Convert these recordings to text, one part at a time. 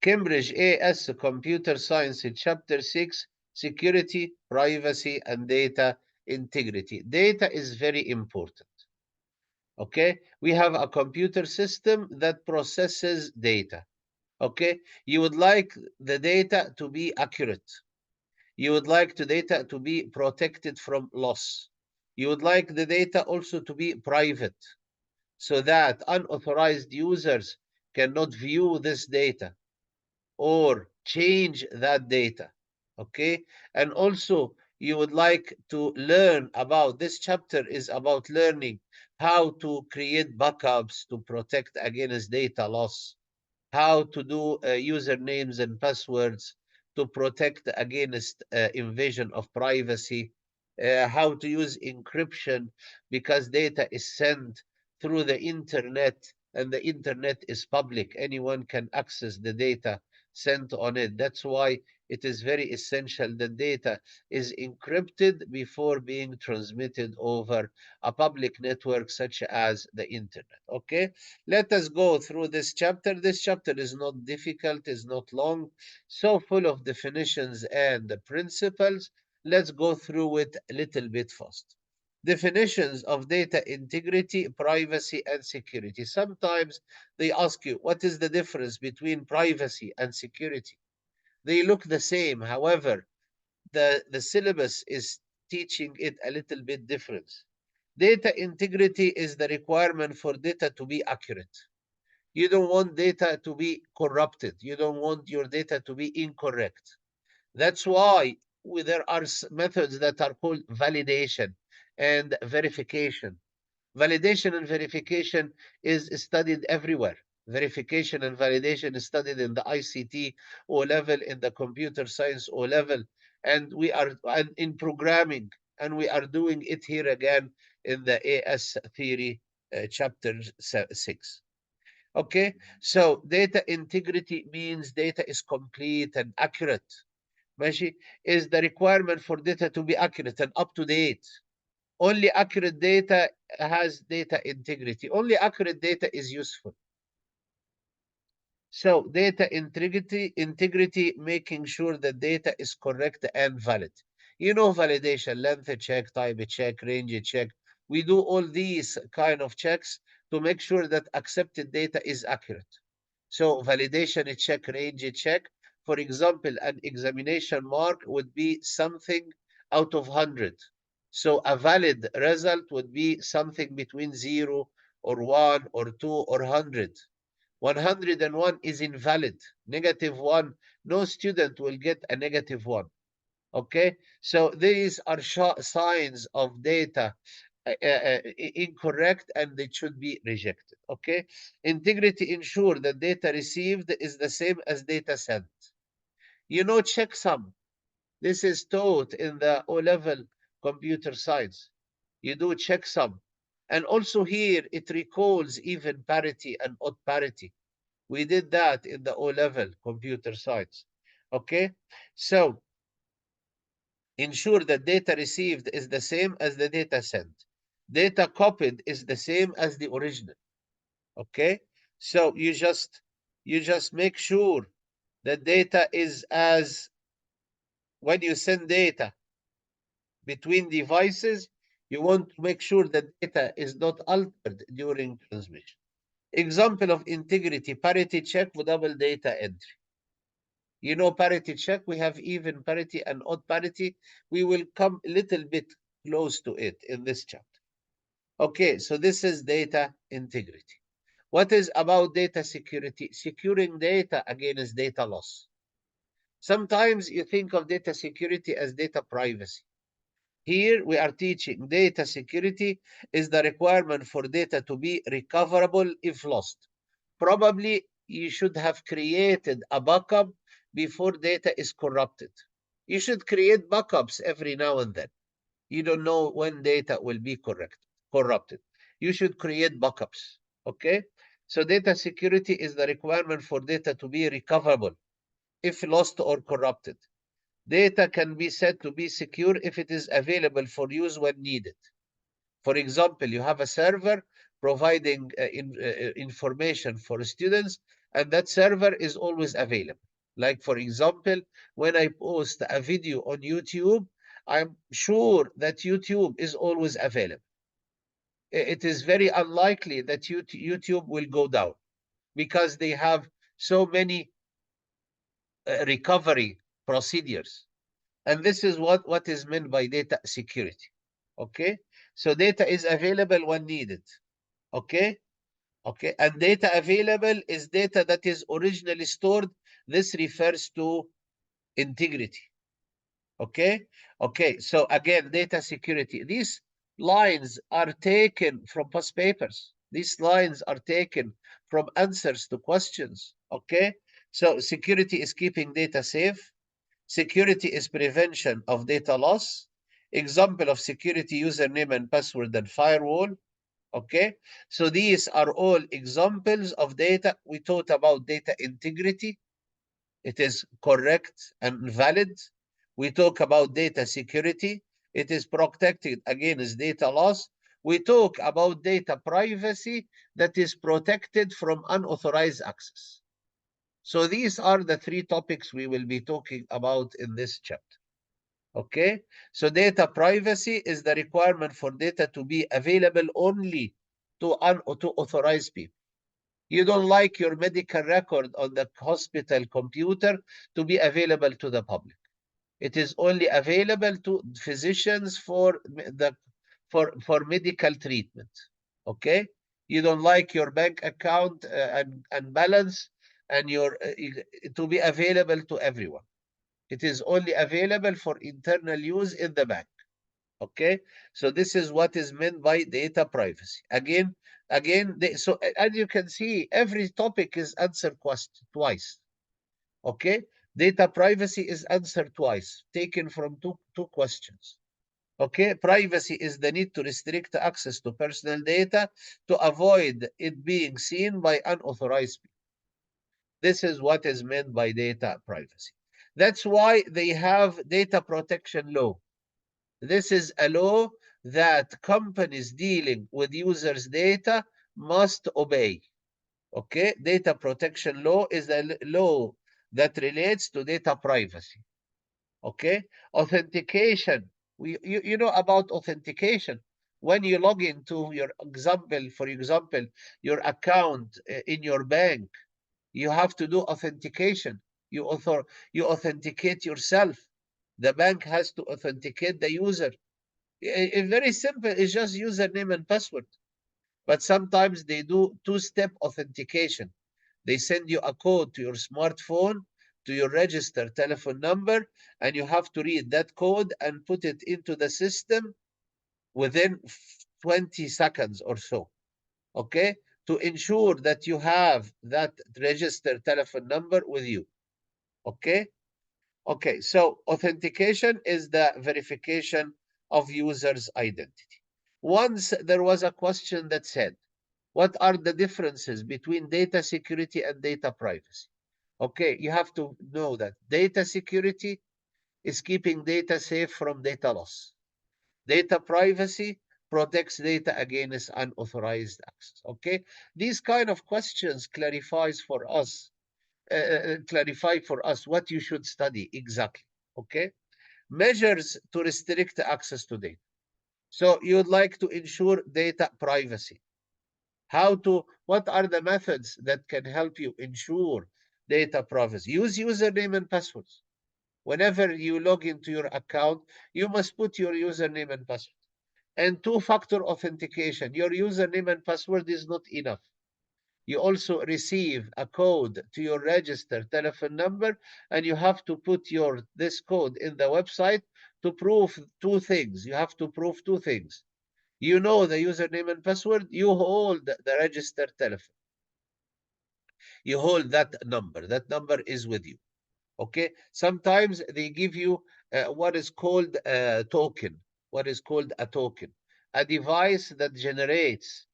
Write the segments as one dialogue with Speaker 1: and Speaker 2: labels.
Speaker 1: Cambridge AS Computer Science, Chapter 6, Security, Privacy, and Data Integrity. Data is very important. Okay, we have a computer system that processes data. Okay, you would like the data to be accurate. You would like the data to be protected from loss. You would like the data also to be private so that unauthorized users cannot view this data or change that data. Okay, and also you would like to learn about this chapter is about learning how to create backups to protect against data loss, how to do usernames and passwords to protect against invasion of privacy, how to use encryption because data is sent through the internet and the internet is public. Anyone can access the data sent on it. That's why it is very essential that data is encrypted before being transmitted over a public network such as the internet. Okay, let us go through this chapter. This chapter is not difficult, is not long, so full of definitions and principles. Let's go through it a little bit fast. Definitions of data integrity, privacy, and security. Sometimes they ask you, what is the difference between privacy and security? They look the same. However, the syllabus is teaching it a little bit different. Data integrity is the requirement for data to be accurate. You don't want data to be corrupted. You don't want your data to be incorrect. That's why there are methods that are called validation and verification. Validation and verification is studied everywhere. Verification and validation is studied in the ICT O level, in the computer science O level, and we are in programming, and we are doing it here again in the AS theory, chapter 6. Okay, so data integrity means data is complete and accurate. ماشي, is the requirement for data to be accurate and up to date. Only accurate data has data integrity. Only accurate data is useful. So data integrity, making sure that data is correct and valid. You know, validation, length check, type check, range check. We do all these kind of checks to make sure that accepted data is accurate. So validation check, range check. For example, an examination mark would be something out of 100. So a valid result would be something between 0 or 1 or 2 or 100. 101 is invalid. -1, no student will get a -1. Okay, so these are signs of data incorrect and they should be rejected. Okay, integrity ensure that data received is the same as data sent. You know, checksum. This is taught in the O-level computer science. You do checksum. And also here, it recalls even parity and odd parity. We did that in the O-level computer science. Okay, so ensure that data received is the same as the data sent. Data copied is the same as the original. Okay, so you just make sure that data is as when you send data between devices, you want to make sure that data is not altered during transmission. Example of integrity, parity check with double data entry. You know, parity check, we have even parity and odd parity. We will come a little bit close to it in this chapter. Okay, so this is data integrity. What is about data security? Securing data against data loss. Sometimes you think of data security as data privacy. Here we are teaching data security is the requirement for data to be recoverable if lost. Probably you should have created a backup before data is corrupted. You should create backups every now and then. You don't know when data will be corrupted. You should create backups. Okay? So data security is the requirement for data to be recoverable if lost or corrupted. Data can be said to be secure if it is available for use when needed. For example, you have a server providing information for students, and that server is always available. Like, for example, when I post a video on YouTube, I'm sure that YouTube is always available. It is very unlikely that YouTube will go down because they have so many recovery procedures. And this is what is meant by data security. Okay? So data is available when needed. Okay? Okay, and data available is data that is originally stored. This refers to integrity. Okay, okay, so again, data security. These lines are taken from past papers. These lines are taken from answers to questions. Okay, so security is keeping data safe. Security is prevention of data loss. Example of security: username and password and firewall. Okay, so these are all examples of data. We talked about data integrity. It is correct and valid. We talk about data security. It is protected against data loss. We talk about data privacy, that is protected from unauthorized access. So these are the three topics we will be talking about in this chapter. Okay, so data privacy is the requirement for data to be available only to authorized people. You don't like your medical record on the hospital computer to be available to the public. It is only available to physicians for medical treatment. Okay, you don't like your bank account and balance and your to be available to everyone. It is only available for internal use in the bank. Okay, so this is what is meant by data privacy. Again, so as you can see, every topic is answered twice. Okay, data privacy is answered twice, taken from two questions. Okay, privacy is the need to restrict access to personal data to avoid it being seen by unauthorized people. This is what is meant by data privacy. That's why they have data protection law. This is a law that companies dealing with users' data must obey. Okay, data protection law is a law that relates to data privacy. Okay, authentication. You know about authentication. When you log into your example, for example, your account in your bank, you have to do authentication. You authenticate yourself. The bank has to authenticate the user. It's very simple. It's just username and password. But sometimes they do two-step authentication. They send you a code to your smartphone, to your registered telephone number, and you have to read that code and put it into the system within 20 seconds or so. Okay? To ensure that you have that registered telephone number with you. Okay? Okay, so authentication is the verification of user's identity. Once there was a question that said, what are the differences between data security and data privacy? Okay, you have to know that data security is keeping data safe from data loss. Data privacy protects data against unauthorized access. Okay, these kind of questions clarify for us what you should study exactly. Okay, measures to restrict access to data. So you would like to ensure data privacy. What are the methods that can help you ensure data privacy? Use username and passwords. Whenever you log into your account, you must put your username and password. And two-factor authentication. Your username and password is not enough. You also receive a code to your registered telephone number, and you have to put this code in the website to prove two things. You have to prove two things. You know the username and password, you hold the registered telephone. You hold that number. That number is with you. Okay. Sometimes they give you what is called a token. What is called a token? A device that generates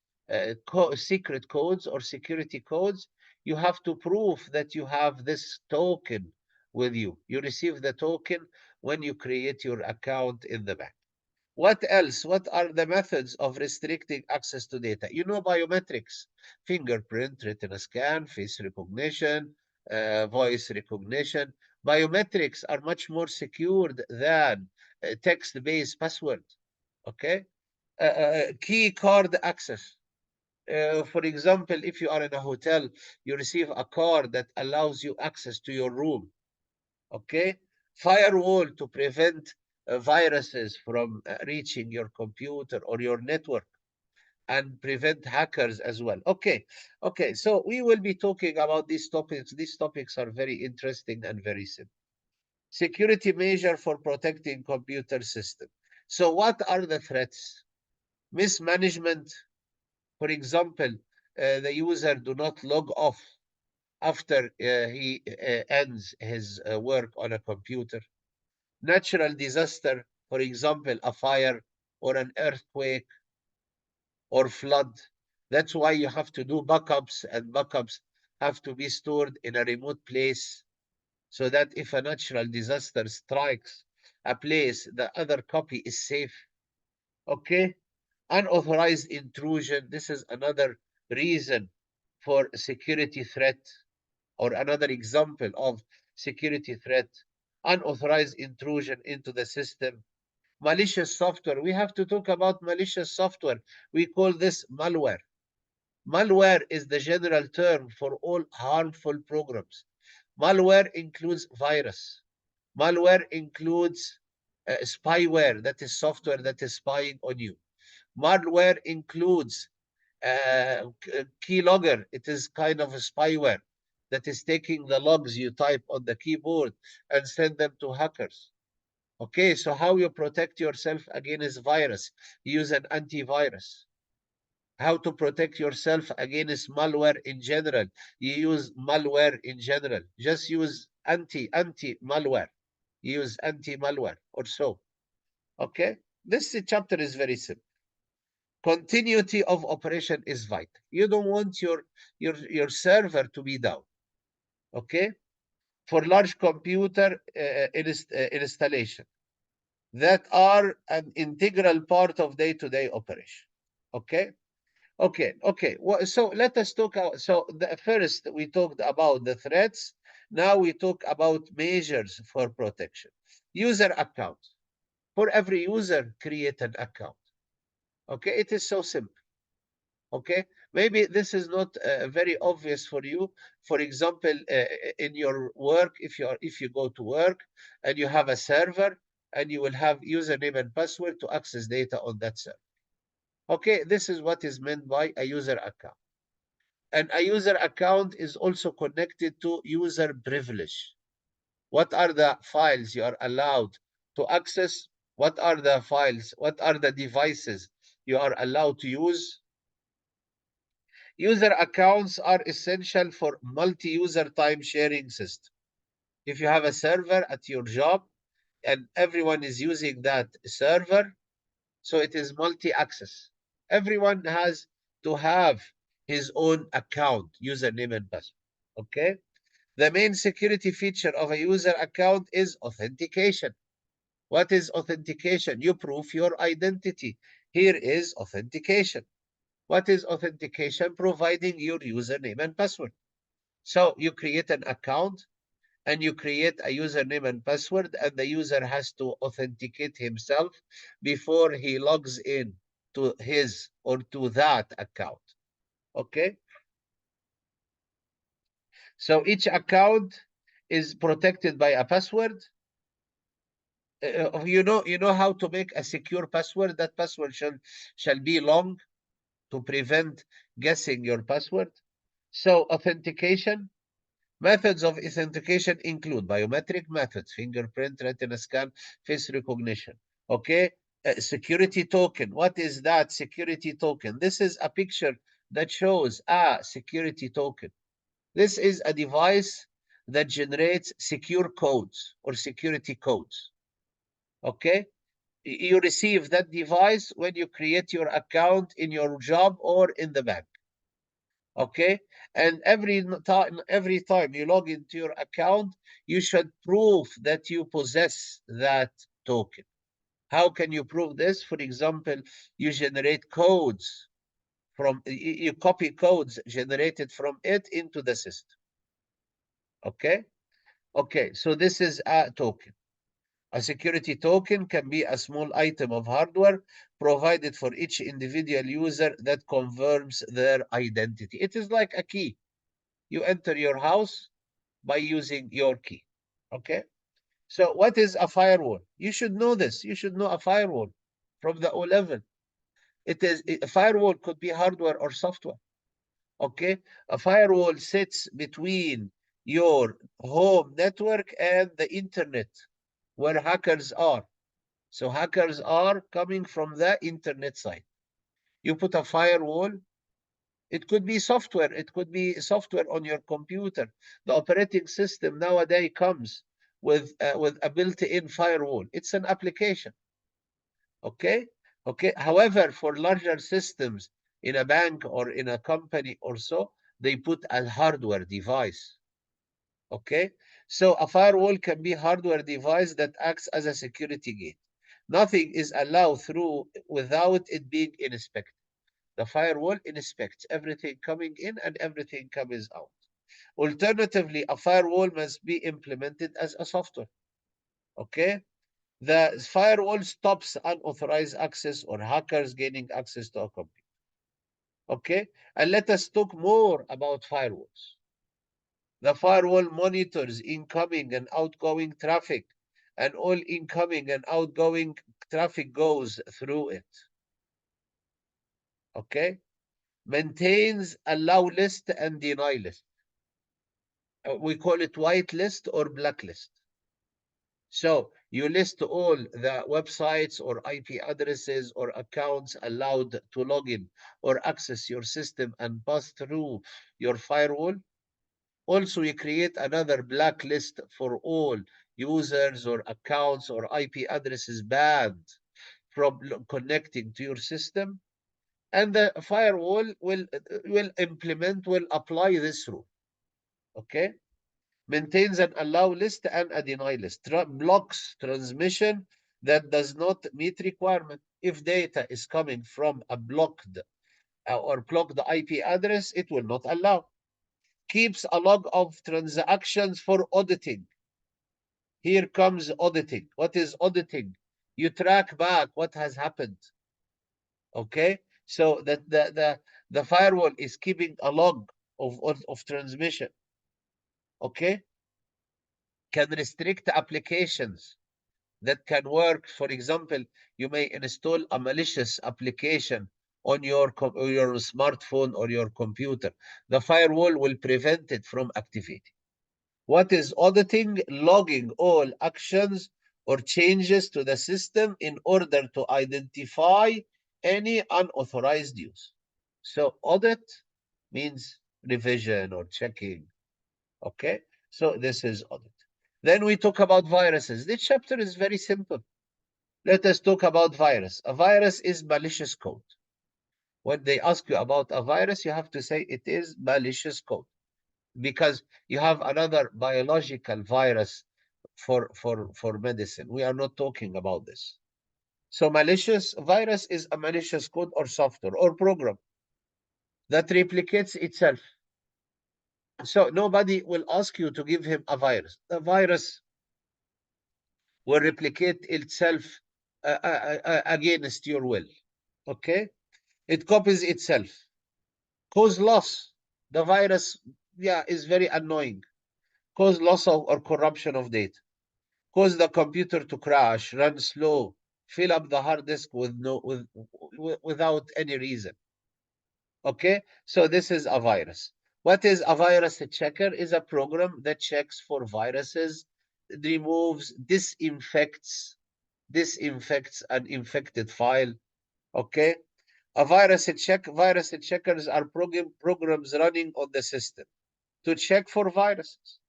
Speaker 1: secret codes or security codes. You have to prove that you have this token with you. You receive the token when you create your account in the bank. What else? What are the methods of restricting access to data? You know, biometrics, fingerprint, retina scan, face recognition, voice recognition. Biometrics are much more secured than text-based password. Okay? Key card access. For example, if you are in a hotel, you receive a card that allows you access to your room. Okay? Firewall to prevent viruses from reaching your computer or your network and prevent hackers as well. Okay, so we will be talking about these topics. These topics are very interesting and very simple. Security measure for protecting computer system. So what are the threats? Mismanagement, for example, the user do not log off after he ends his work on a computer. Natural disaster, for example, a fire or an earthquake or flood. That's why you have to do backups, and backups have to be stored in a remote place so that if a natural disaster strikes a place, the other copy is safe. Okay? Unauthorized intrusion. This is another reason for security threat or another example of security threat. Unauthorized intrusion into the system. Malicious software. We have to talk about malicious software. We call this malware. Malware is the general term for all harmful programs. Malware includes virus. Malware includes spyware, that is software that is spying on you. Malware includes keylogger. It is kind of a spyware that is taking the logs you type on the keyboard and send them to hackers. Okay, so how you protect yourself against virus? Use an antivirus. How to protect yourself against malware in general? You use malware in general. Just use anti-malware. Use anti-malware or so. Okay, this chapter is very simple. Continuity of operation is vital. You don't want your server to be down. Okay, for large computer installation that are an integral part of day-to-day operation. Okay. Okay. So let us talk about. So first we talked about the threats. Now we talk about measures for protection. User account. For every user, create an account. Okay, it is so simple. Okay, maybe this is not very obvious for you. For example, in your work, if you go to work and you have a server and you will have username and password to access data on that server. Okay, this is what is meant by a user account. And a user account is also connected to user privilege. What are the files you are allowed to access? What are the files? What are the devices you are allowed to use? User accounts are essential for multi-user time sharing system. If you have a server at your job and everyone is using that server, so it is multi-access. Everyone has to have his own account, username and password. Okay? The main security feature of a user account is authentication. What is authentication? You prove your identity. Here is authentication. What is authentication? Providing your username and password. So you create an account and you create a username and password, and the user has to authenticate himself before he logs in to his or to that account. Okay? So each account is protected by a password. You know how to make a secure password. That password shall be long to prevent guessing your password. So authentication. Methods of authentication include biometric methods, fingerprint, retina scan, face recognition. Okay, security token. What is that security token? This is a picture that shows a security token. This is a device that generates secure codes or security codes. Okay, you receive that device when you create your account in your job or in the bank. Okay, and every time you log into your account, you should prove that you possess that token. How can you prove this? For example, you generate codes from, you copy codes generated from it into the system. Okay? Okay, so this is a token. A security token can be a small item of hardware provided for each individual user that confirms their identity. It is like a key. You enter your house by using your key. Okay? So what is a firewall? You should know this. You should know a firewall from the O level. A firewall could be hardware or software. Okay? A firewall sits between your home network and the internet where hackers are. So hackers are coming from the internet side. You put a firewall. It could be software. It could be software on your computer. The operating system nowadays comes with a built-in firewall. It's an application. Okay? Okay. However, for larger systems in a bank or in a company or so, they put a hardware device. Okay? So a firewall can be a hardware device that acts as a security gate. Nothing is allowed through without it being inspected. The firewall inspects everything coming in and everything comes out. Alternatively, a firewall must be implemented as a software. Okay? The firewall stops unauthorized access or hackers gaining access to a computer. Okay? And let us talk more about firewalls. The firewall monitors incoming and outgoing traffic, and all incoming and outgoing traffic goes through it. Okay? Maintains allow list and deny list. We call it white list or blacklist. So you list all the websites or IP addresses or accounts allowed to log in or access your system and pass through your firewall. Also, you create another blacklist for all users or accounts or IP addresses banned from connecting to your system. And the firewall will apply this rule. Okay? Maintains an allow list and a deny list, blocks transmission that does not meet requirement. If data is coming from a blocked or blocked IP address, it will not allow. Keeps a log of transactions for auditing. Here comes auditing. What is auditing? You track back what has happened. Okay, so that the firewall is keeping a log of transmission. Okay, can restrict applications that can work. For example, you may install a malicious application on your smartphone or your computer. The firewall will prevent it from activating. What is auditing? Logging all actions or changes to the system in order to identify any unauthorized use. So audit means revision or checking. Okay, so this is audit. Then we talk about viruses. This chapter is very simple. Let us talk about virus. A virus is malicious code. When they ask you about a virus, you have to say it is malicious code because you have another biological virus for medicine. We are not talking about this. So malicious virus is a malicious code or software or program that replicates itself. So nobody will ask you to give him a virus. The virus will replicate itself against your will. Okay? It copies itself. Cause loss. The virus, yeah, is very annoying. Cause loss of, or corruption of data. Cause the computer to crash, run slow, fill up the hard disk without any reason. Okay, so this is a virus. What is a virus checker? Is a program that checks for viruses, removes, disinfects an infected file. Okay, virus checkers are programs running on the system to check for viruses.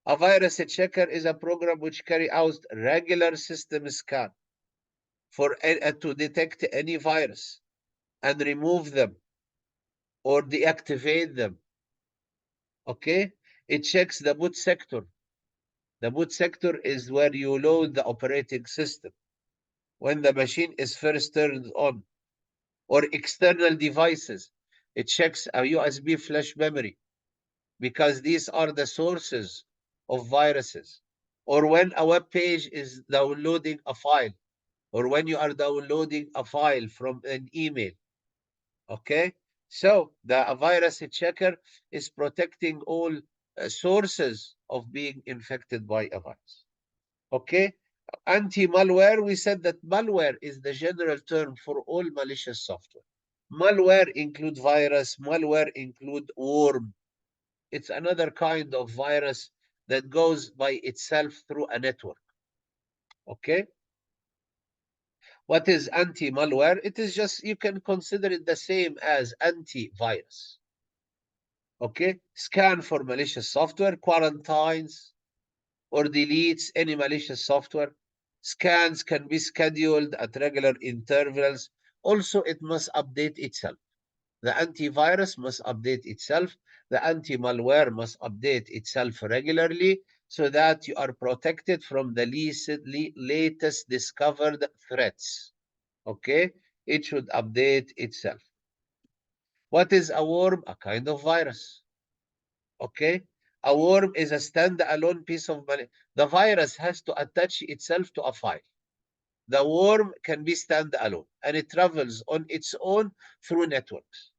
Speaker 1: A virus checker is a program which carry out regular system scan to detect any virus and remove them or deactivate them. Okay, it checks the boot sector. The boot sector is where you load the operating system. when the machine is first turned on, or external devices. It checks a USB flash memory because these are the sources of viruses. Or when a web page is downloading a file, or when you are downloading a file from an email. Okay, so the virus checker is protecting all sources of being infected by a virus. Okay, anti-malware, we said that malware is the general term for all malicious software. Malware include virus, malware include worm. It's another kind of virus that goes by itself through a network. Okay, what is anti-malware? It is just, you can consider it the same as antivirus. Okay, scan for malicious software, quarantines or deletes any malicious software. Scans can be scheduled at regular intervals. Also, it must update itself. The antivirus must update itself. The anti-malware must update itself regularly so that you are protected from the latest discovered threats. Okay, it should update itself. What is a worm? A kind of virus. Okay, a worm is a standalone piece of the virus has to attach itself to a file. The worm can be standalone and it travels on its own through networks.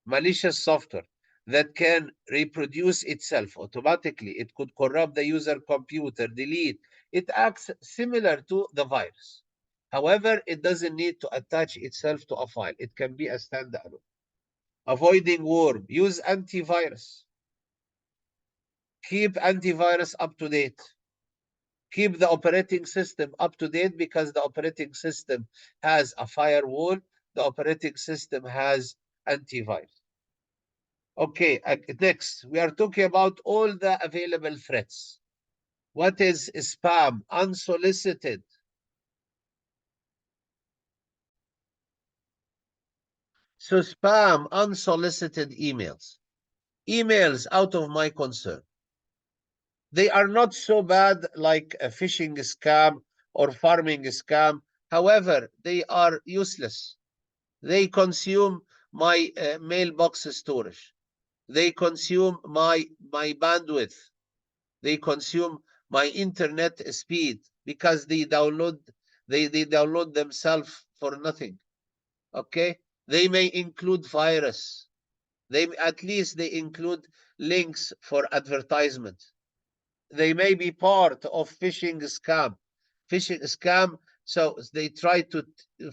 Speaker 1: Malicious software that can reproduce itself automatically. It could corrupt the user computer, delete. It acts similar to the virus. However, it doesn't need to attach itself to a file. It can be a standalone. Avoiding worm. Use antivirus. Keep antivirus up to date. Keep the operating system up to date because the operating system has a firewall. The operating system has antivirus. Okay, next, we are talking about all the available threats. What is spam? Unsolicited. So spam, unsolicited emails. Emails out of my concern. They are not so bad like a phishing scam or farming scam. However, they are useless. They consume my mailbox storage. They consume my bandwidth. They consume my internet speed because they download themselves for nothing. Okay, they may include virus. At least they include links for advertisement. They may be part of phishing scam. Phishing scam, so they try to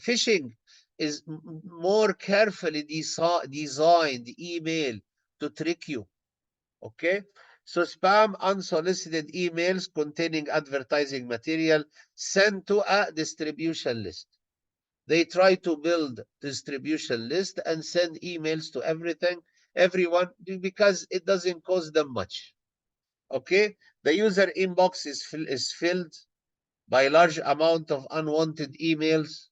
Speaker 1: phishing is more carefully designed email to trick you. Okay, so spam, unsolicited emails containing advertising material sent to a distribution list. They try to build distribution list and send emails to everyone because it doesn't cost them much. Okay, the user inbox is filled by large amount of unwanted emails.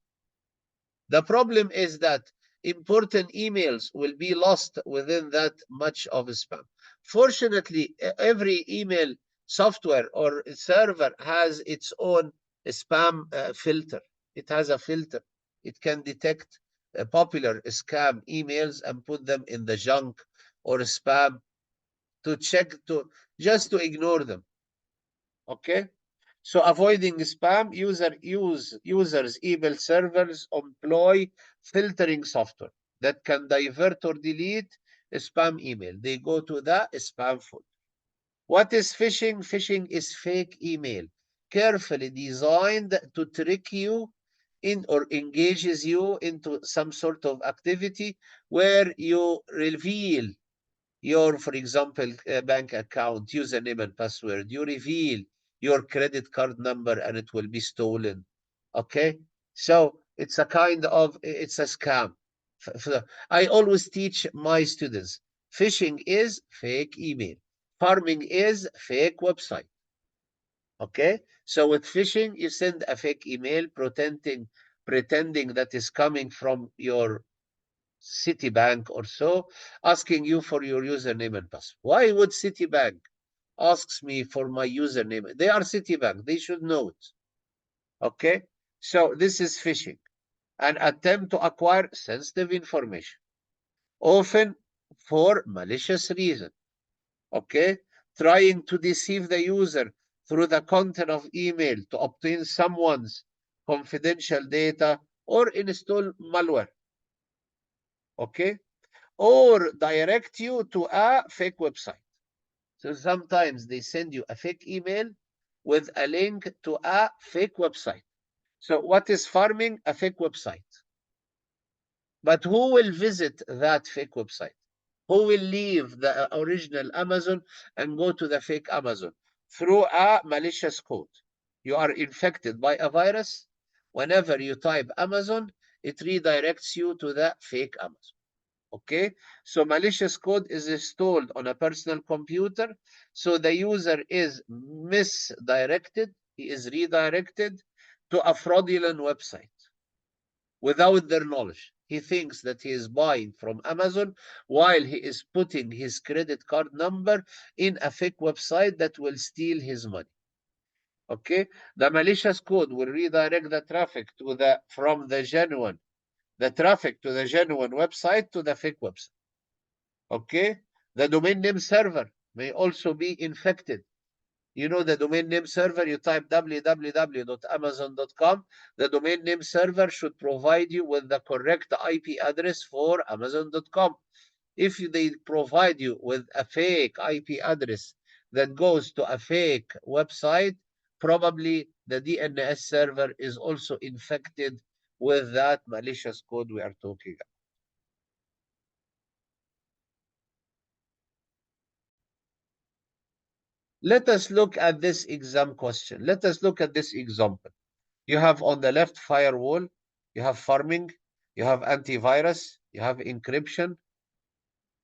Speaker 1: The problem is that important emails will be lost within that much of spam. Fortunately, every email software or server has its own spam filter. It has a filter. It can detect popular scam emails and put them in the junk or spam to check to just to ignore them. Okay, so avoiding spam, users email servers employ filtering software that can divert or delete spam email. They go to the spam folder. What is phishing? Phishing is fake email, carefully designed to trick you in or engages you into some sort of activity where you reveal your, for example, bank account, username and password. You reveal your credit card number and it will be stolen. Okay? So it's a kind of, it's a scam. I always teach my students, phishing is fake email. Farming is fake website. Okay? So with phishing, you send a fake email pretending that is coming from your Citibank or so, asking you for your username and password. Why would Citibank asks me for my username? They are Citibank. They should know it. Okay. So this is phishing, an attempt to acquire sensitive information, often for malicious reason. Okay, trying to deceive the user through the content of email to obtain someone's confidential data or install malware. Okay, or direct you to a fake website. So sometimes they send you a fake email with a link to a fake website. So what is farming? A fake website. But who will visit that fake website? Who will leave the original Amazon and go to the fake Amazon? Through a malicious code. You are infected by a virus. Whenever you type Amazon, it redirects you to the fake Amazon. Okay, so malicious code is installed on a personal computer, so the user is misdirected, he is redirected to a fraudulent website without their knowledge. He thinks that he is buying from Amazon while he is putting his credit card number in a fake website that will steal his money. Okay, the malicious code will redirect the traffic to the traffic to the genuine website to the fake website. Okay, the domain name server may also be infected. You know, the domain name server, you type www.amazon.com, the domain name server should provide you with the correct IP address for amazon.com. If they provide you with a fake IP address that goes to a fake website, probably the DNS server is also infected with that malicious code we are talking about. Let us look at this exam question. Let us look at this example. You have on the left firewall, you have farming, you have antivirus, you have encryption.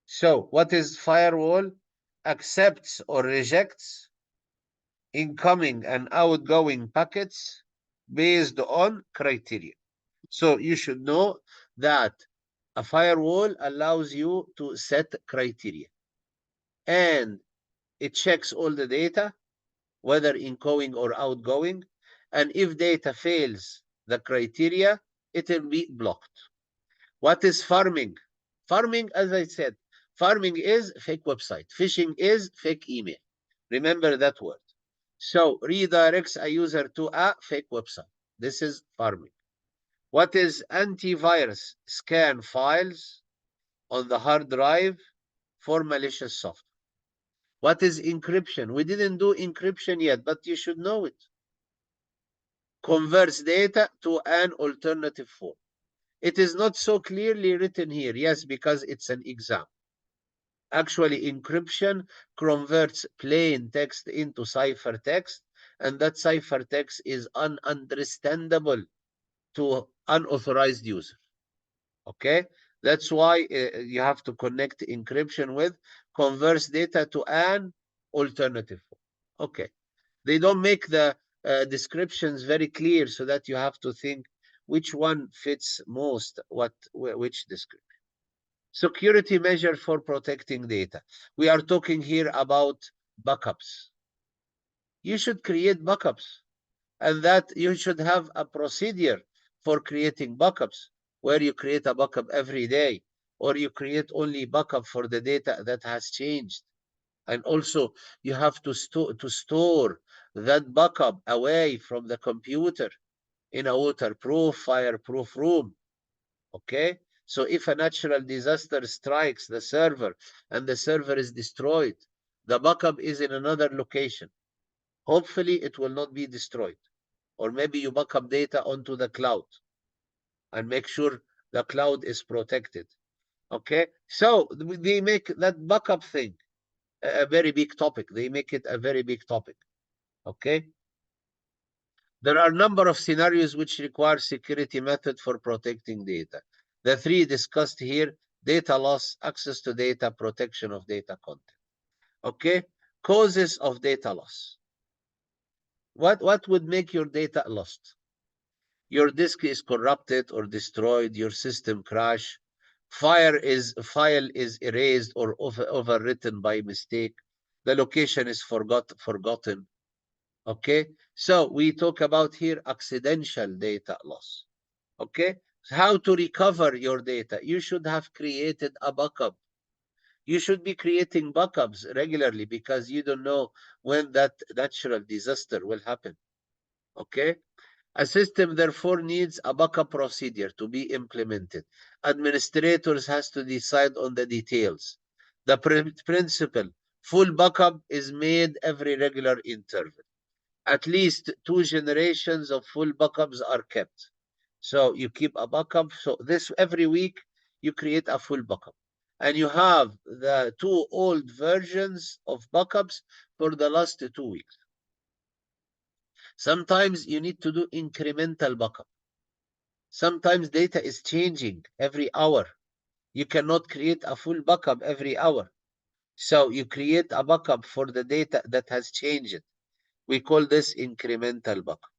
Speaker 1: So what is firewall? Accepts or rejects incoming and outgoing packets based on criteria. So you should know that a firewall allows you to set criteria and it checks all the data, whether incoming or outgoing. And if data fails the criteria, it will be blocked. What is farming? Farming, as I said, farming is fake website. Phishing is fake email. Remember that word. So redirects a user to a fake website. This is farming. What is antivirus? Scan files on the hard drive for malicious software. What is encryption? We didn't do encryption yet, but you should know it. Converts data to an alternative form. It is not so clearly written here, yes, because it's an exam. Actually, encryption converts plain text into ciphertext, and that ciphertext is ununderstandable to unauthorized user. Okay, that's why you have to connect encryption with converts data to an alternative form. Okay, they don't make the descriptions very clear, so that you have to think which one fits most which description. Security measure for protecting data. We are talking here about backups. You should create backups, and that you should have a procedure for creating backups, where you create a backup every day, or you create only backup for the data that has changed. And also, you have to store that backup away from the computer in a waterproof, fireproof room. Okay? So if a natural disaster strikes the server and the server is destroyed, the backup is in another location. Hopefully, it will not be destroyed. Or maybe you backup data onto the cloud and make sure the cloud is protected. Okay? So they make that backup thing a very big topic. They make it a very big topic. Okay? There are a number of scenarios which require security method for protecting data. The three discussed here: data loss, access to data, protection of data content. Okay? Causes of data loss. What would make your data lost? Your disk is corrupted or destroyed, your system crash, file is erased or overwritten by mistake, the location is forgotten. Okay, so we talk about here accidental data loss. Okay, how to recover your data? You should have created a backup. You should be creating backups regularly because you don't know when that natural disaster will happen. Okay, a system therefore needs a backup procedure to be implemented. Administrators has to decide on the details. The principle, full backup is made every regular interval. At least 2 generations of full backups are kept. So you keep a backup. So this every week you create a full backup. And you have the 2 old versions of backups for the last 2 weeks. Sometimes you need to do incremental backup. Sometimes data is changing every hour. You cannot create a full backup every hour. So you create a backup for the data that has changed. We call this incremental backup.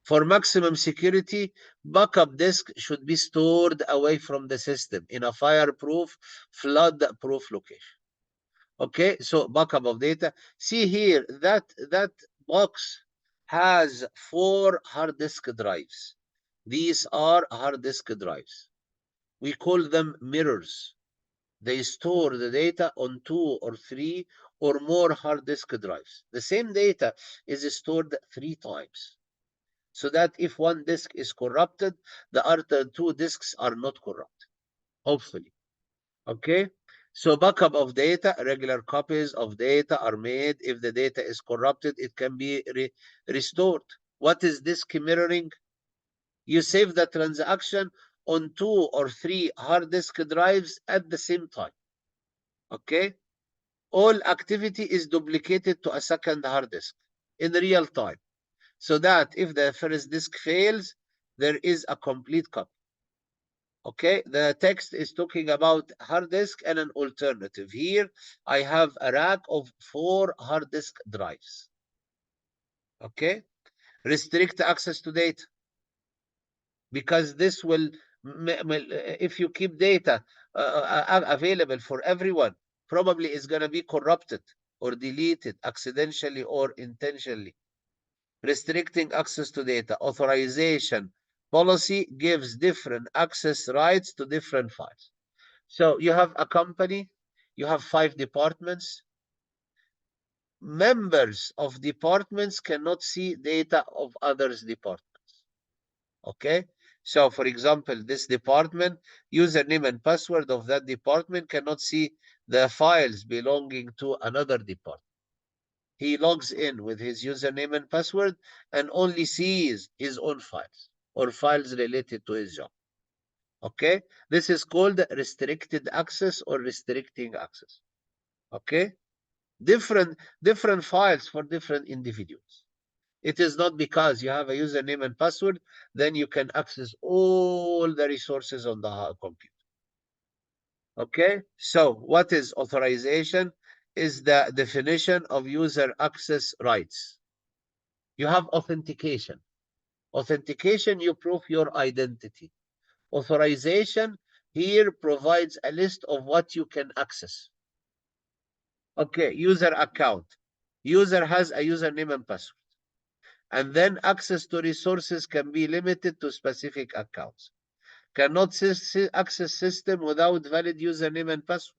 Speaker 1: For maximum security, backup disk should be stored away from the system in a fireproof, flood-proof location. Okay, so backup of data. See here, that box has 4 hard disk drives. These are hard disk drives. We call them mirrors. They store the data on 2 or 3 or more hard disk drives. The same data is stored 3 times, so that if one disk is corrupted, the other 2 disks are not corrupted, hopefully. Okay, so backup of data, regular copies of data are made. If the data is corrupted, it can be restored. What is disk mirroring? You save the transaction on 2 or 3 hard disk drives at the same time. Okay, all activity is duplicated to a second hard disk in real time, so that if the first disk fails, there is a complete copy. Okay, the text is talking about hard disk and an alternative. Here, I have a rack of 4 hard disk drives. Okay, restrict access to data, because this will, if you keep data available for everyone, probably is going to be corrupted or deleted accidentally or intentionally. Restricting access to data. Authorization policy gives different access rights to different files. So you have a company, you have 5 departments. Members of departments cannot see data of others' departments. Okay? So, for example, this department, username and password of that department cannot see the files belonging to another department. He logs in with his username and password and only sees his own files or files related to his job. Okay, this is called restricted access or restricting access. Okay, different files for different individuals. It is not because you have a username and password then you can access all the resources on the computer. Okay, so what is authorization? Is the definition of user access rights. You have authentication. Authentication, you prove your identity. Authorization here provides a list of what you can access. Okay, user account. User has a username and password. And then access to resources can be limited to specific accounts. Cannot access system without valid username and password.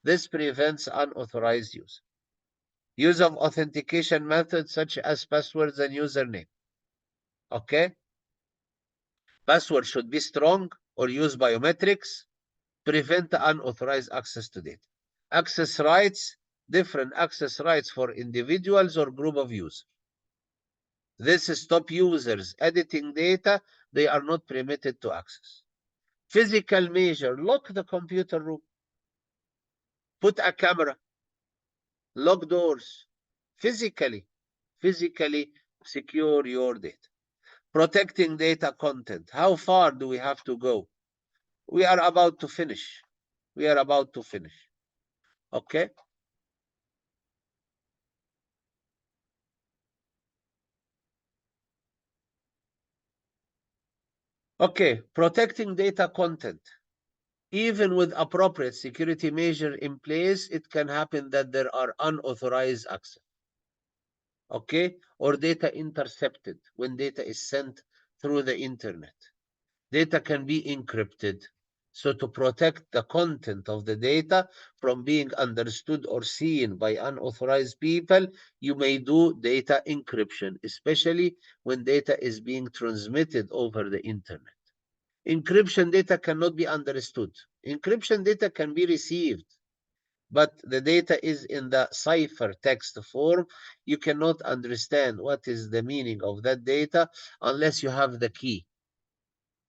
Speaker 1: This prevents unauthorized use. Use of authentication methods such as passwords and username. Okay? Password should be strong or use biometrics. Prevent unauthorized access to data. Access rights, different access rights for individuals or group of users. This stop users editing data they are not permitted to access. Physical measure, lock the computer room. Put a camera, lock doors. Physically secure your data. Protecting data content. How far do we have to go? We are about to finish. We are about to finish. Okay? Okay, protecting data content. Even with appropriate security measure in place, it can happen that there are unauthorized access. okay, or data intercepted when data is sent through the internet. Data can be encrypted. So to protect the content of the data from being understood or seen by unauthorized people, you may do data encryption, especially when data is being transmitted over the internet. Encryption data cannot be understood. Encryption data can be received, but the data is in the ciphertext form. You cannot understand what is the meaning of that data unless you have the key.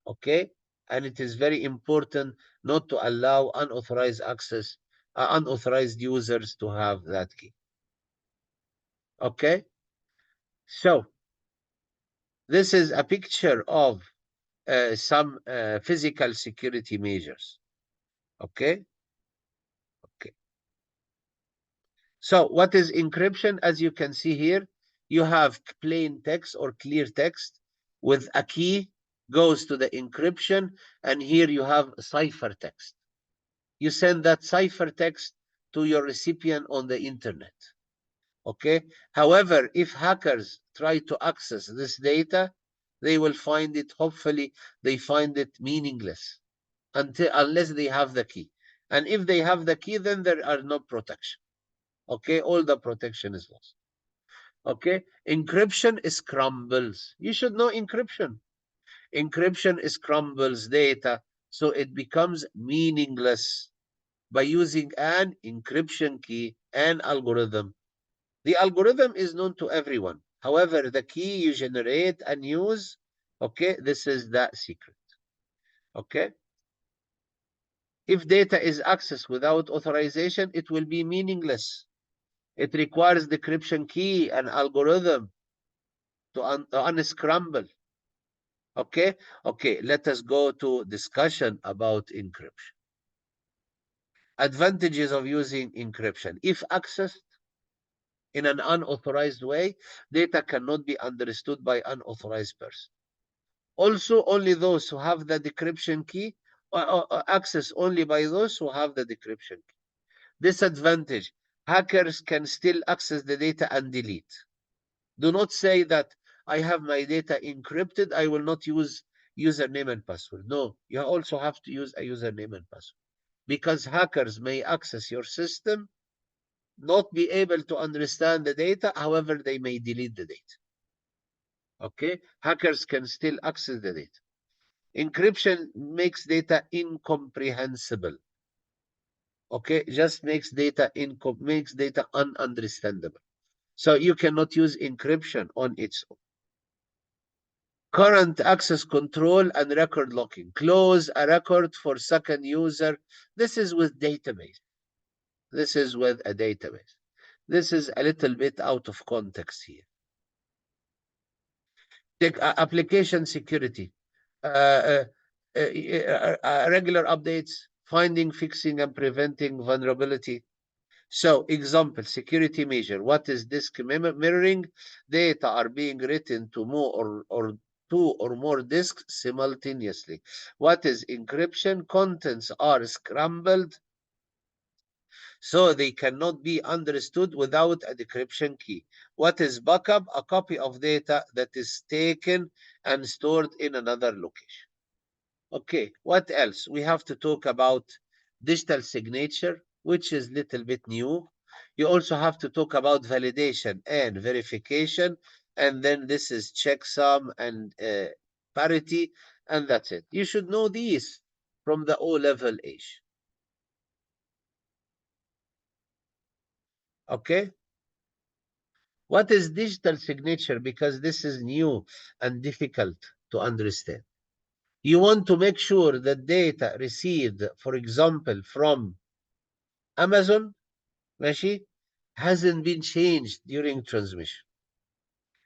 Speaker 1: Okay? And it is very important not to allow unauthorized access, unauthorized users to have that key. Okay? So, this is a picture of some physical security measures. Okay? Okay. So, what is encryption? As you can see here, you have plain text or clear text with a key goes to the encryption, and here you have ciphertext. You send that ciphertext to your recipient on the internet. Okay. However, if hackers try to access this data, they will find it, hopefully, they find it meaningless unless they have the key. And if they have the key, then there are no protection. Okay. All the protection is lost. Okay. Encryption scrambles. You should know encryption. Encryption scrambles data so it becomes meaningless by using an encryption key and algorithm. The algorithm is known to everyone. However, the key you generate and use, okay, this is the secret. Okay. If data is accessed without authorization, it will be meaningless. It requires decryption key and algorithm to unscramble. Okay. Okay. Let us go to discussion about encryption. Advantages of using encryption. If accessed in an unauthorized way, data cannot be understood by unauthorized person. Also, only those who have the decryption key access only by those who have the decryption key. Disadvantage, hackers can still access the data and delete. Do not say that I have my data encrypted, I will not use username and password. No, you also have to use a username and password because hackers may access your system, not be able to understand the data, however, they may delete the data. Okay, hackers can still access the data. Encryption makes data incomprehensible. Okay, just makes data ununderstandable. So you cannot use encryption on its own. Current access control and record locking. Close a record for second user. This is with database. This is with a database. This is a little bit out of context here. Take application security. Regular updates, finding, fixing, and preventing vulnerability. So, example, security measure. What is disk mirroring? Data are being written to two or more disks simultaneously. What is encryption? Contents are scrambled so they cannot be understood without a decryption key. What is backup? A copy of data that is taken and stored in another location. Okay, what else? We have to talk about digital signature, which is a little bit new. You also have to talk about validation and verification, and then this is checksum and parity, and that's it. You should know these from the O-level age. Okay? What is digital signature? Because this is new and difficult to understand. You want to make sure that data received, for example, from Amazon, ماشي, hasn't been changed during transmission.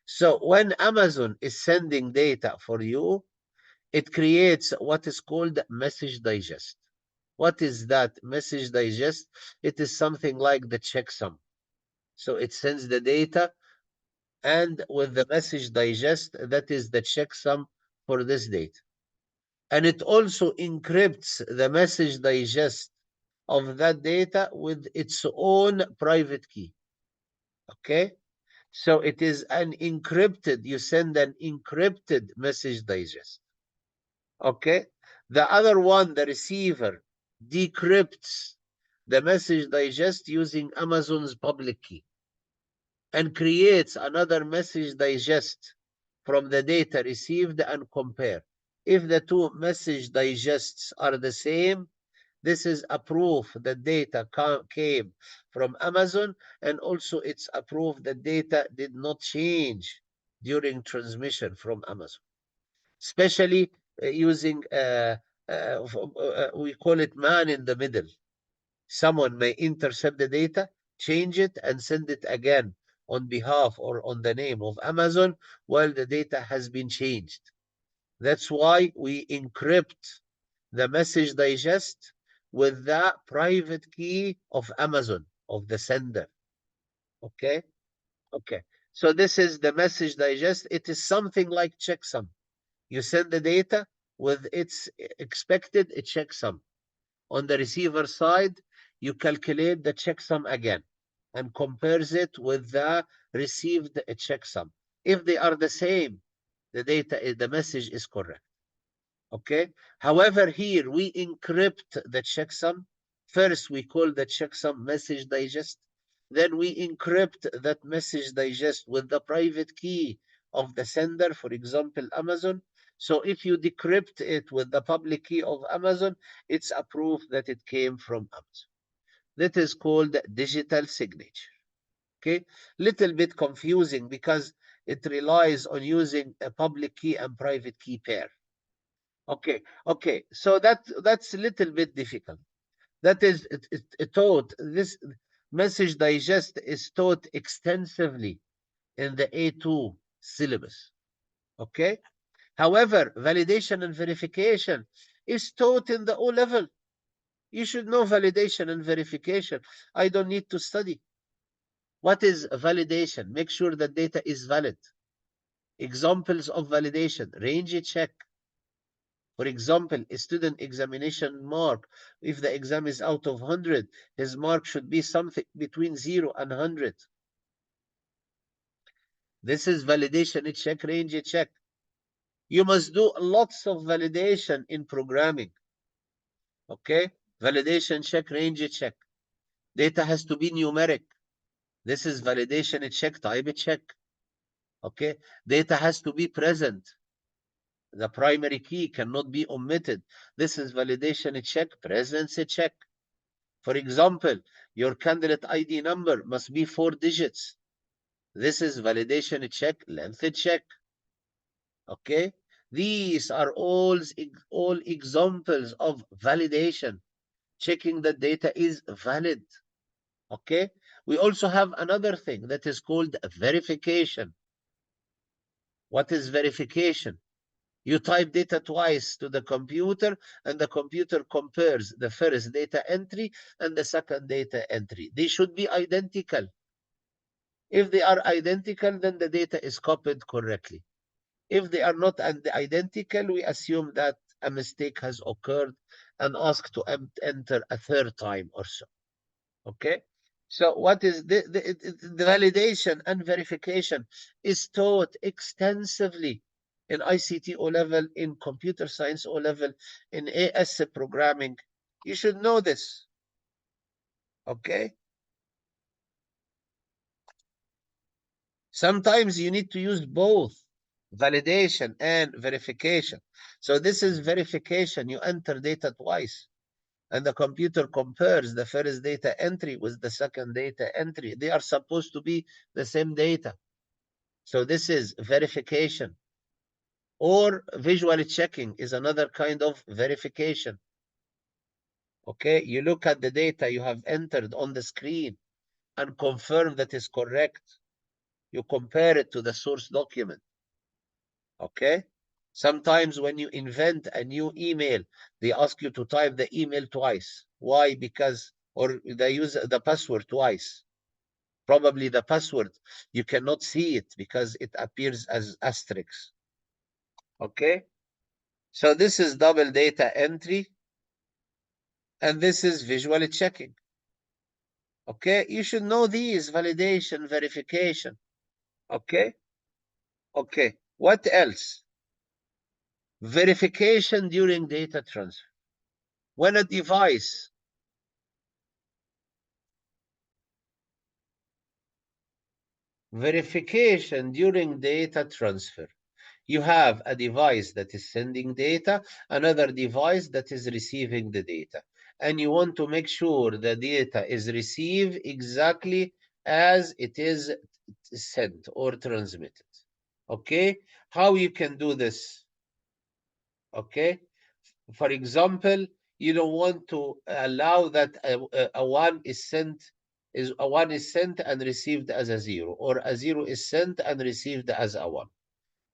Speaker 1: So when Amazon is sending data for you, it creates what is called message digest. What is that message digest? It is something like the checksum. So it sends the data, and with the message digest, that is the checksum for this data. And it also encrypts the message digest of that data with its own private key. Okay? So it is an encrypted, you send an encrypted message digest. Okay. The other one, the receiver, decrypts the message digest using Amazon's public key and creates another message digest from the data received and compare. If the two message digests are the same, this is a proof that data came from Amazon, and also it's a proof that data did not change during transmission from Amazon, especially using, we call it man in the middle. Someone may intercept the data, change it, and send it again on behalf or on the name of Amazon while the data has been changed. That's why we encrypt the message digest with the private key of Amazon, of the sender. Okay? Okay. So this is the message digest. It is something like checksum. You send the data with its expected checksum. On the receiver side, you calculate the checksum again and compares it with the received checksum. If they are the same, the message is correct. Okay. However, here we encrypt the checksum. First, we call the checksum message digest. Then we encrypt that message digest with the private key of the sender, for example, Amazon. So if you decrypt it with the public key of Amazon, it's a proof that it came from Amazon. That is called digital signature. Okay. Little bit confusing because it relies on using a public key and private key pair. Okay, okay. So that's a little bit difficult. That is taught. This message digest is taught extensively in the A2 syllabus. Okay. However, validation and verification is taught in the O level. You should know validation and verification. I don't need to study. What is validation? Make sure that data is valid. Examples of validation: range check. For example, a student examination mark, if the exam is out of 100, his mark should be something between 0 and 100. This is validation check, range check. You must do lots of validation in programming. Okay? Validation check, range check. Data has to be numeric. This is validation check, type check. Okay? Data has to be present. The primary key cannot be omitted. This is validation check, presence check. For example, your candidate ID number must be 4 digits. This is validation check, length check. Okay? These are all examples of validation, checking that data is valid. Okay? We also have another thing that is called verification. What is verification? You type data twice to the computer, and the computer compares the first data entry and the second data entry. They should be identical. If they are identical, then the data is copied correctly. If they are not identical, we assume that a mistake has occurred and ask to enter a third time or so. Okay? So what is the validation and verification is taught extensively in ICT O level, in computer science O level, in AS programming. You should know this. Okay? Sometimes you need to use both validation and verification. So this is verification. You enter data twice, and the computer compares the first data entry with the second data entry. They are supposed to be the same data. So this is verification. Or visual checking is another kind of verification. Okay, you look at the data you have entered on the screen and confirm that is correct. You compare it to the source document. Okay? Sometimes when you invent a new email, they ask you to type the email twice. Why? Because, or they use the password twice. Probably the password, you cannot see it because it appears as asterisk. Okay? So this is double data entry, and this is visual checking. Okay? You should know these: validation, verification. Okay? Okay. What else? Verification during data transfer. When a device verification during data transfer. You have a device that is sending data, another device that is receiving the data. And you want to make sure the data is received exactly as it is sent or transmitted. Okay? How you can do this? Okay? For example, you don't want to allow that a one is sent and received as a zero, or a zero is sent and received as a one,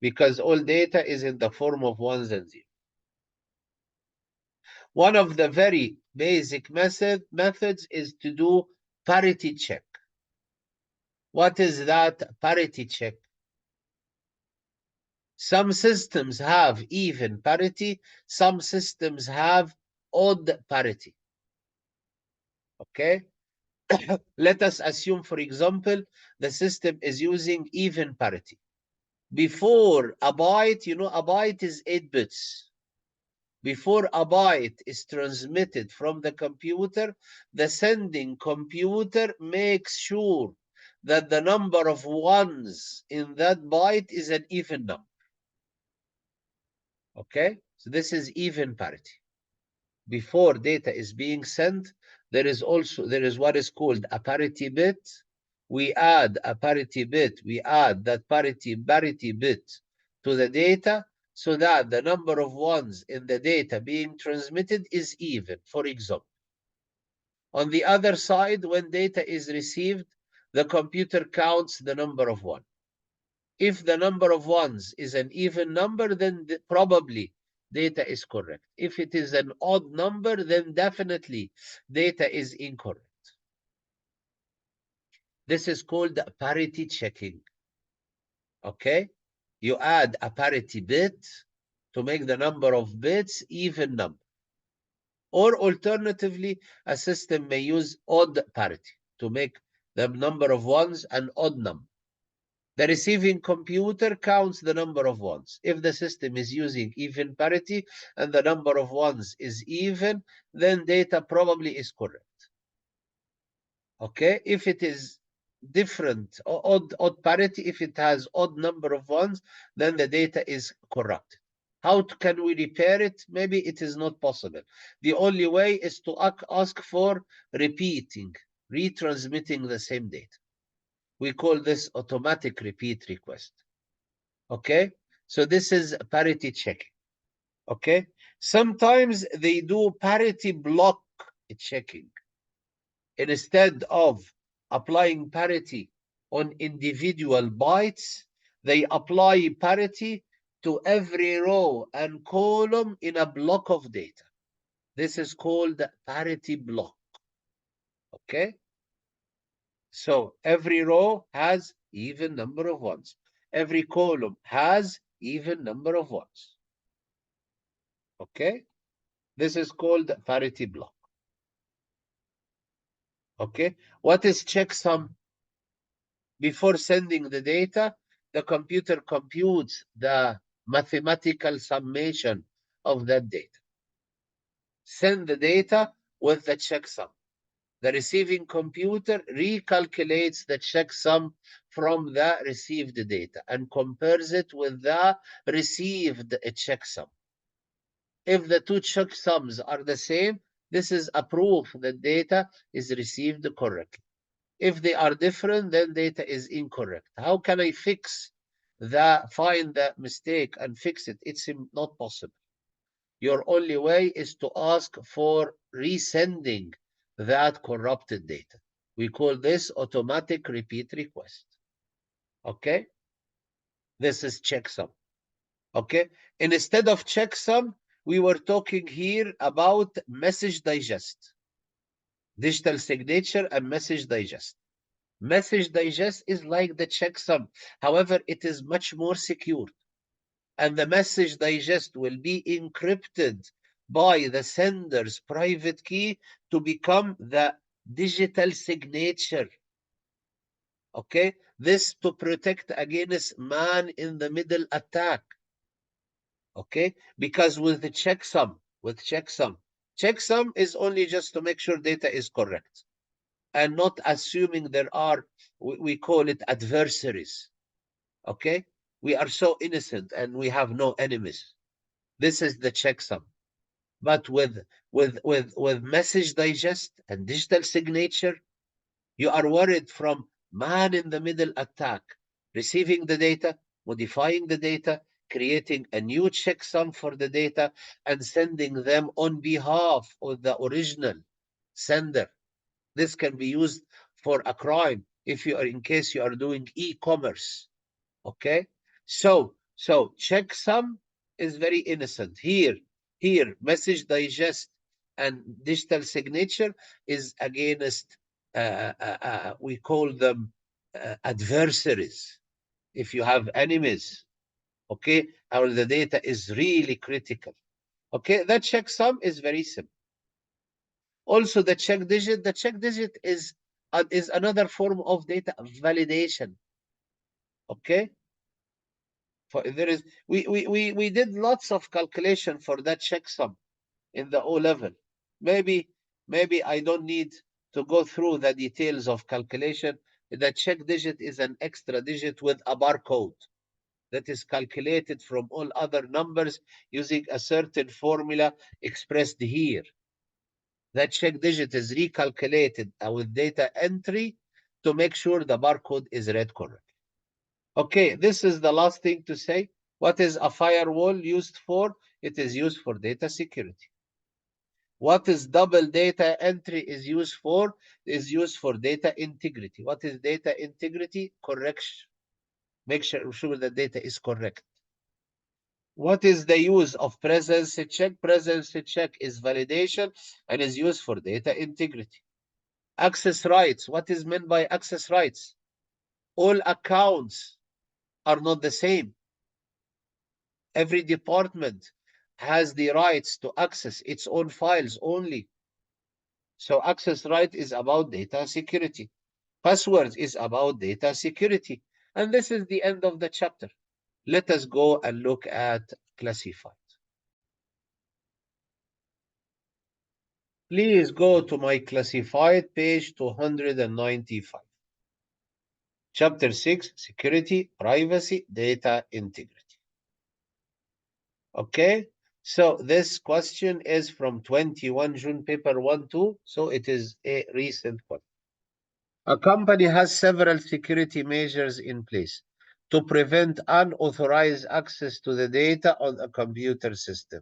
Speaker 1: because all data is in the form of ones and zeros. One of the very basic methods is to do parity check. What is that parity check? Some systems have even parity, some systems have odd parity. Okay? Let us assume, for example, the system is using even parity. Before a byte, a byte is 8 bits. Before a byte is transmitted from the computer, the sending computer makes sure that the number of ones in that byte is an even number. Okay? So this is even parity. Before data is being sent, there is what is called a parity bit. We add a parity bit, we add that parity bit to the data, so that the number of ones in the data being transmitted is even. For example, on the other side, when data is received, the computer counts the number of ones. If the number of ones is an even number, then probably data is correct. If it is an odd number, then definitely data is incorrect. This is called parity checking. Okay? You add a parity bit to make the number of bits even number. Or alternatively, a system may use odd parity to make the number of ones an odd number. The receiving computer counts the number of ones. If the system is using even parity and the number of ones is even, then data probably is correct. Okay? If it is different, or odd parity, if it has odd number of ones, then the data is corrupt. How can we repair it? Maybe it is not possible. The only way is to ask for retransmitting the same data. We call this automatic repeat request. Okay? So this is parity checking. Okay? Sometimes they do parity block checking. Instead of applying parity on individual bytes, they apply parity to every row and column in a block of data. This is called parity block. Okay? So every row has even number of ones. Every column has even number of ones. Okay? This is called parity block. Okay? What is checksum? Before sending the data, the computer computes the mathematical summation of that data. Send the data with the checksum. The receiving computer recalculates the checksum from the received data and compares it with the received checksum. If the two checksums are the same, this is a proof that data is received correctly. If they are different, then data is incorrect. How can I find the mistake and fix it? It's not possible. Your only way is to ask for resending that corrupted data. We call this automatic repeat request. Okay? This is checksum. Okay? Instead of checksum, we were talking here about message digest. Digital signature and message digest. Message digest is like the checksum. However, it is much more secure. And the message digest will be encrypted by the sender's private key to become the digital signature. Okay? This to protect against man-in-the-middle attack. Okay, because with the checksum, checksum is only just to make sure data is correct and not assuming there are, we call it adversaries. Okay, we are so innocent and we have no enemies. This is the checksum. But with message digest and digital signature, you are worried from man-in-the-middle attack, receiving the data, modifying the data, creating a new checksum for the data, and sending them on behalf of the original sender. This can be used for a crime if you are, in case you are doing e-commerce. Okay, so checksum is very innocent. Here message digest and digital signature is against we call them adversaries. If you have enemies, okay, or the data is really critical. Okay, that checksum is very simple. Also, the check digit is another form of data validation. Okay, for there is we did lots of calculation for that checksum in the O level. Maybe I don't need to go through the details of calculation. The check digit is an extra digit with a barcode that is calculated from all other numbers using a certain formula expressed here. That check digit is recalculated with data entry to make sure the barcode is read correctly. Okay, this is the last thing to say. What is a firewall used for? It is used for data security. What is double data entry is used for? Is used for data integrity. What is data integrity? Correction. Make sure the data is correct. What is the use of presence check? Presence check is validation and is used for data integrity. Access rights. What is meant by access rights? All accounts are not the same. Every department has the rights to access its own files only. So access right is about data security. Passwords is about data security. And this is the end of the chapter. Let us go and look at classified. Please go to my classified page 295. Chapter 6, Security, Privacy, Data Integrity. Okay, so this question is from 21 June paper 1-2, so it is a recent one. A company has several security measures in place to prevent unauthorized access to the data on a computer system.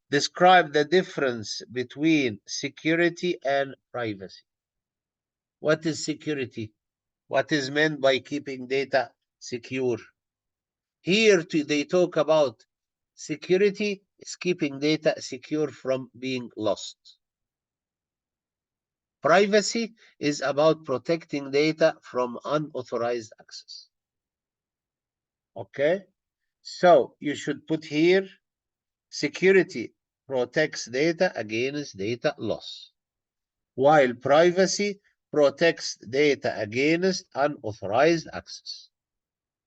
Speaker 1: Describe the difference between security and privacy. What is security? What is meant by keeping data secure? Here they talk about security is keeping data secure from being lost. Privacy is about protecting data from unauthorized access. Okay, so you should put here security protects data against data loss, while privacy protects data against unauthorized access.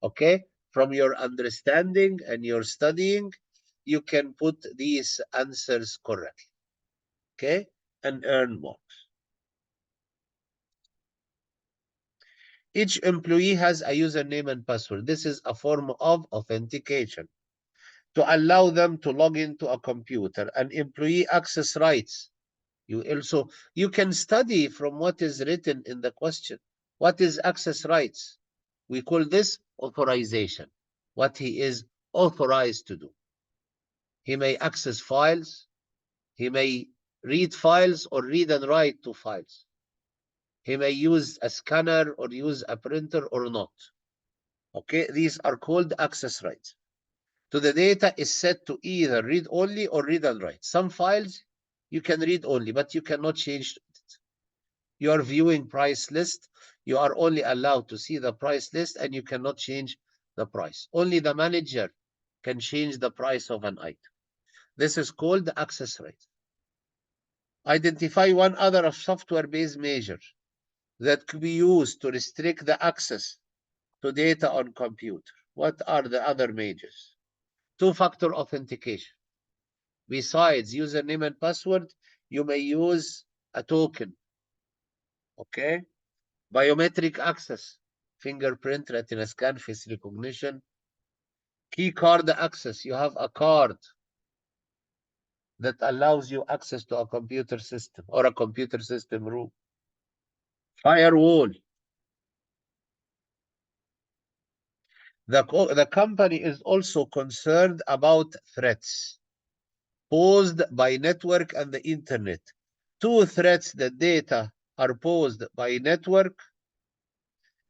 Speaker 1: Okay, from your understanding and your studying, you can put these answers correctly. Okay, and earn marks. Each employee has a username and password. This is a form of authentication to allow them to log into a computer. And employee access rights. You can study from what is written in the question. What is access rights? We call this authorization. What he is authorized to do. He may access files. He may read files or read and write to files. He may use a scanner or use a printer or not. Okay, these are called access rights. So the data is set to either read only or read and write. Some files you can read only, but you cannot change it. You are viewing price list. You are only allowed to see the price list and you cannot change the price. Only the manager can change the price of an item. This is called the access right. Identify one other software-based measure that could be used to restrict the access to data on computer. What are the other majors? Two-factor authentication. Besides username and password, you may use a token. Okay? Biometric access, fingerprint, retina scan, face recognition. Key card access. You have a card that allows you access to a computer system or a computer system room. Firewall. The company is also concerned about threats posed by network and the internet. Two threats that data are posed by network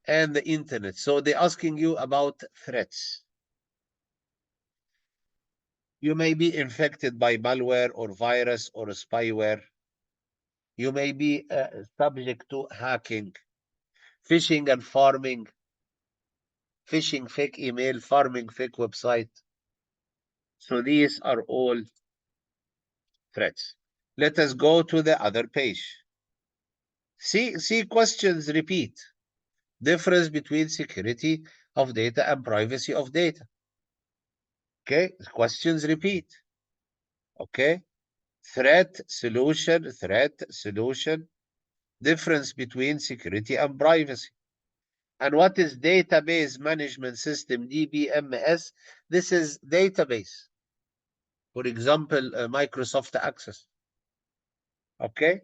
Speaker 1: and the internet. So they're asking you about threats. You may be infected by malware or virus or spyware. You may be subject to hacking, phishing and farming, phishing fake email, farming fake website. So these are all threats. Let us go to the other page. See questions repeat. Difference between security of data and privacy of data. Okay, questions repeat. Okay, threat, solution, difference between security and privacy. And what is database management system, DBMS? This is database. For example, Microsoft Access. Okay,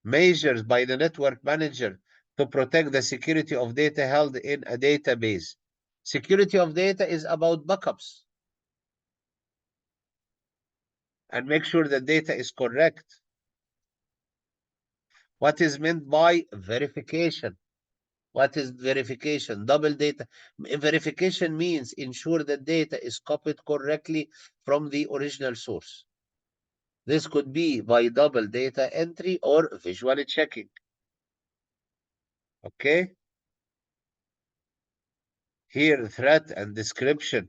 Speaker 1: measures by the network manager to protect the security of data held in a database. Security of data is about backups and make sure the data is correct. What is meant by verification? What is verification? Double data. Verification means ensure that data is copied correctly from the original source. This could be by double data entry or visual checking. Okay? Here, threat and description.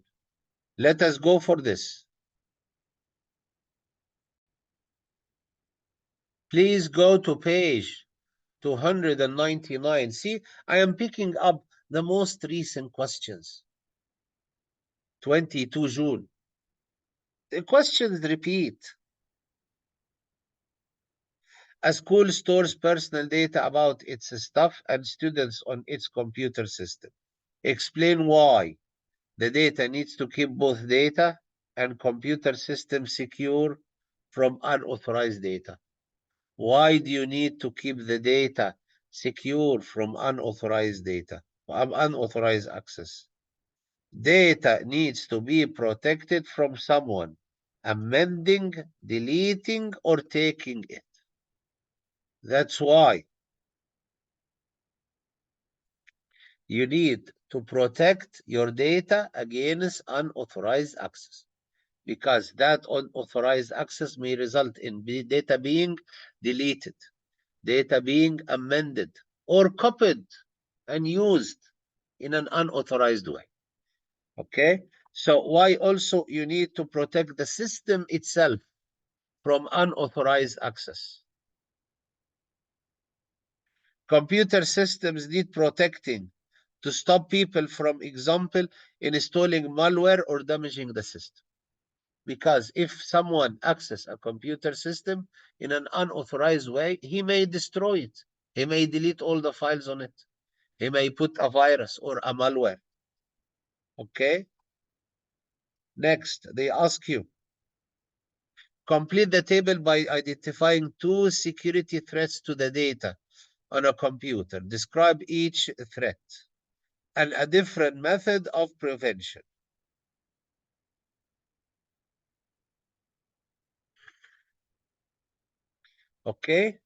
Speaker 1: Let us go for this. Please go to page 299. See, I am picking up the most recent questions. 22 June. The questions repeat. A school stores personal data about its staff and students on its computer system. Explain why the data needs to keep both data and computer system secure from unauthorized data. Why do you need to keep the data secure from unauthorized data, unauthorized access? Data needs to be protected from someone amending, deleting, or taking it. That's why you need to protect your data against unauthorized access, because that unauthorized access may result in data being deleted, data being amended, or copied and used in an unauthorized way. Okay? So why also you need to protect the system itself from unauthorized access. Computer systems need protecting to stop people from, example, installing malware or damaging the system. Because if someone accesses a computer system in an unauthorized way, he may destroy it. He may delete all the files on it. He may put a virus or a malware. Okay? Next, they ask you, complete the table by identifying two security threats to the data on a computer. Describe each threat and a different method of prevention. Okay?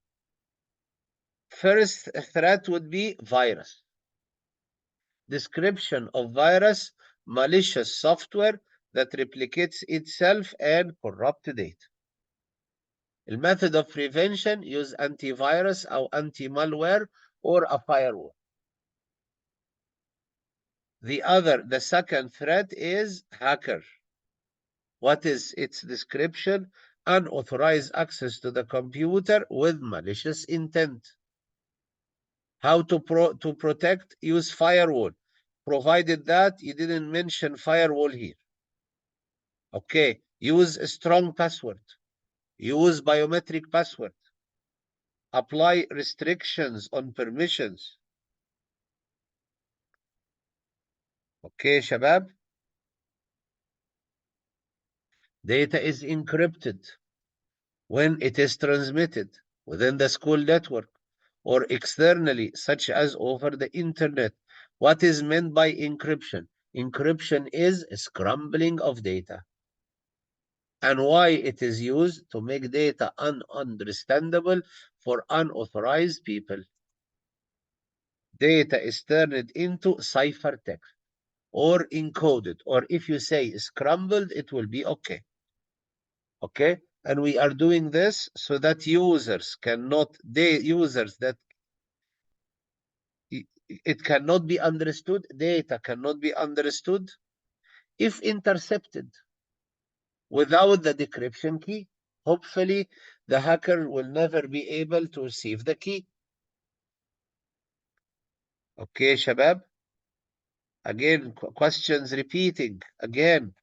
Speaker 1: First threat would be virus. Description of virus, malicious software that replicates itself and corrupt data. The method of prevention, use antivirus or anti-malware or a firewall. The second threat is hacker. What is its description? Unauthorized access to the computer with malicious intent. How to protect? Use firewall, provided that you didn't mention firewall here. Okay, use a strong password. Use biometric password. Apply restrictions on permissions. Okay, shabab. Data is encrypted when it is transmitted within the school network or externally, such as over the internet. What is meant by encryption? Encryption is scrambling of data. And why it is used? To make data ununderstandable for unauthorized people. Data is turned into ciphertext or encoded, or if you say scrambled, it will be okay. Okay, and we are doing this so that users that it cannot be understood, data cannot be understood if intercepted without the decryption key. Hopefully, the hacker will never be able to receive the key. Okay, Shabab. Again, questions repeating. Again,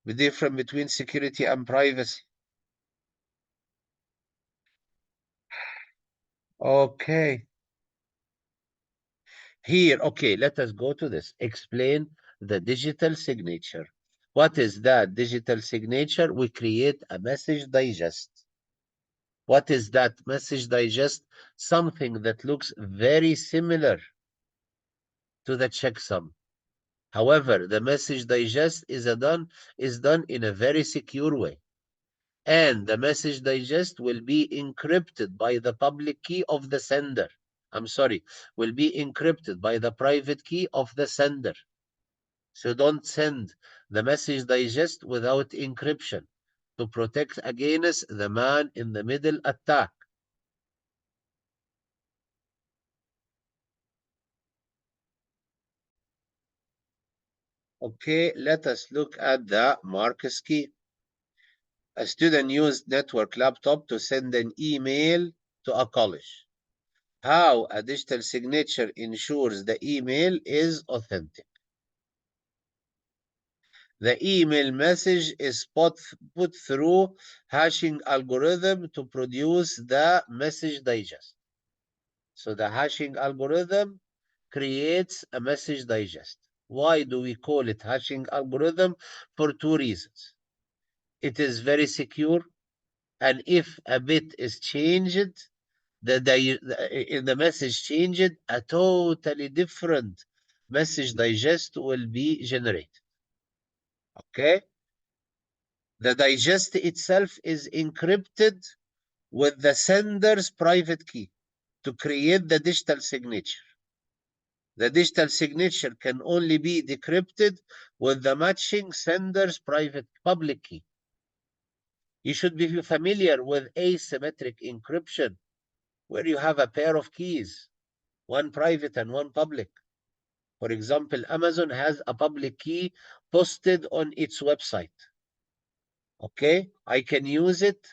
Speaker 1: the difference between security and privacy. Okay. Here, okay, let us go to this. Explain the digital signature. What is that digital signature? We create a message digest. What is that message digest? Something that looks very similar to the checksum. However, the message digest is done in a very secure way. And the message digest will be encrypted by the public key of the sender. I'm sorry, will be encrypted by the private key of the sender. So don't send the message digest without encryption to protect against the man in the middle attack. Okay, let us look at the Marcus key. A student used network laptop to send an email to a college. How a digital signature ensures the email is authentic. The email message is put through hashing algorithm to produce the message digest. So the hashing algorithm creates a message digest. Why do we call it hashing algorithm? For two reasons. It is very secure, and if a bit is changed, the message changed, a totally different message digest will be generated. Okay? The digest itself is encrypted with the sender's private key to create the digital signature. The digital signature can only be decrypted with the matching sender's public key. You should be familiar with asymmetric encryption, where you have a pair of keys, one private and one public. For example, Amazon has a public key posted on its website. Okay, I can use it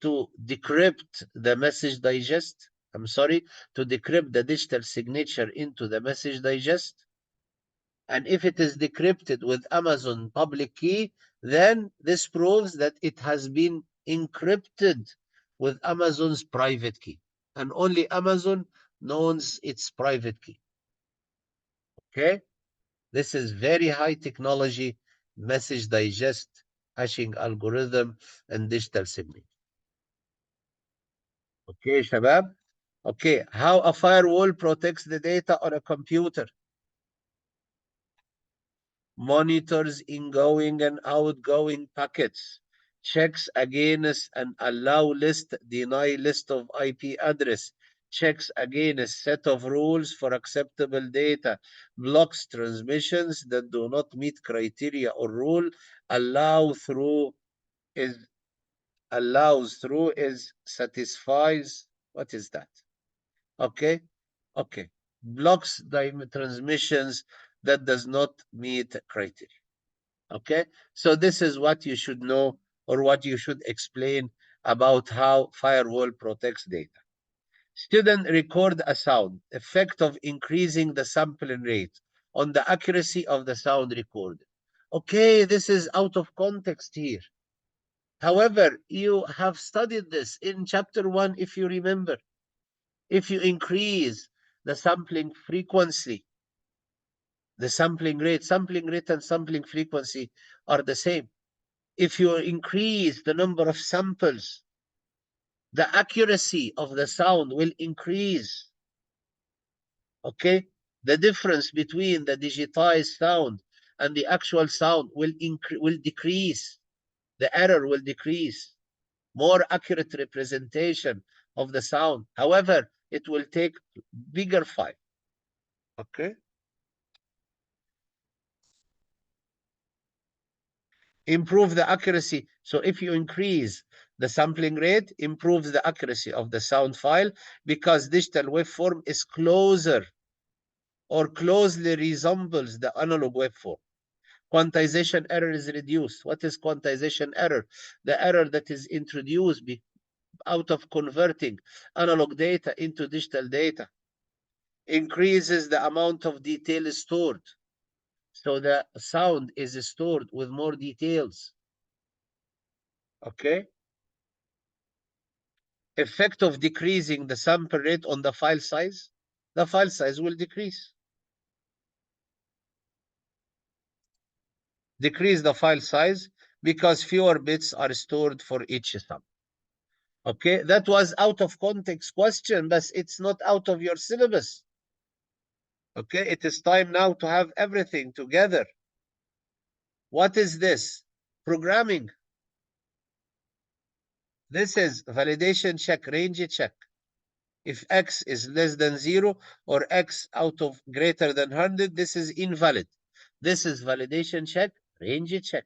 Speaker 1: to decrypt the message digest. I'm sorry, to decrypt the digital signature into the message digest. And if it is decrypted with Amazon public key, then this proves that it has been encrypted with Amazon's private key. And only Amazon knows its private key. Okay? This is very high technology message digest, hashing algorithm, and digital signature. Okay, Shabab? Okay, how a firewall protects the data on a computer. Monitors ingoing and outgoing packets, checks against and allow list, deny list of IP address, checks against set of rules for acceptable data, blocks transmissions that do not meet criteria or rule, allows through is satisfies. What is that? Okay, okay. Blocks transmissions that does not meet criteria. Okay, so this is what you should know or what you should explain about how firewall protects data. Student record a sound. Effect of increasing the sampling rate on the accuracy of the sound recorded. Okay, this is out of context here. However, you have studied this in chapter 1, if you remember. If you increase the sampling frequency, the sampling rate and sampling frequency are the same. If you increase the number of samples, the accuracy of the sound will increase. Okay? The difference between the digitized sound and the actual sound will decrease. The error will decrease. More accurate representation of the sound. However, it will take bigger file. Okay? Improve the accuracy. So if you increase the sampling rate, improves the accuracy of the sound file, because digital waveform is closer or closely resembles the analog waveform. Quantization error is reduced. What is quantization error? The error that is introduced out of converting analog data into digital data. Increases the amount of detail stored. So the sound is stored with more details. Okay? Effect of decreasing the sample rate on the file size. The file size will decrease. Decrease the file size because fewer bits are stored for each sum. Okay, that was out of context question, but it's not out of your syllabus. Okay, it is time now to have everything together. What is this? Programming. This is validation check, range check. If X is less than 0 or X out of greater than 100, this is invalid. This is validation check, range check.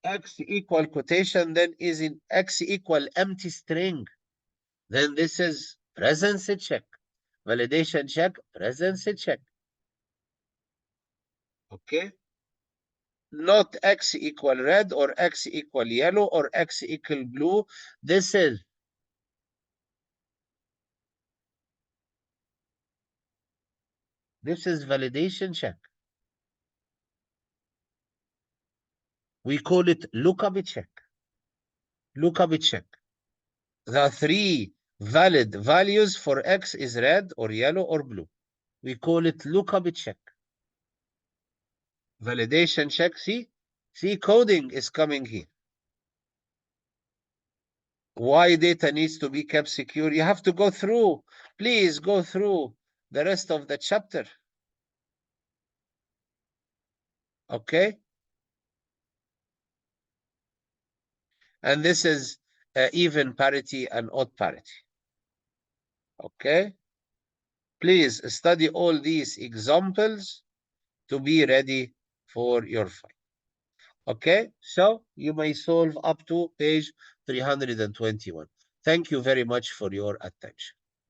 Speaker 1: X equal quotation, then is in X equal empty string. Then this is presence check. Validation check, presence check. Okay? Not X equal red or X equal yellow or X equal blue. This is validation check. We call it lookup check. Lookup check. The three valid values for X is red or yellow or blue. We call it lookup check. Validation check. See, coding is coming here. Why data needs to be kept secure? You have to go through. Please go through the rest of the chapter. Okay? And this is even parity and odd parity. Okay? Please study all these examples to be ready for your fight. Okay? So you may solve up to page 321. Thank you very much for your attention.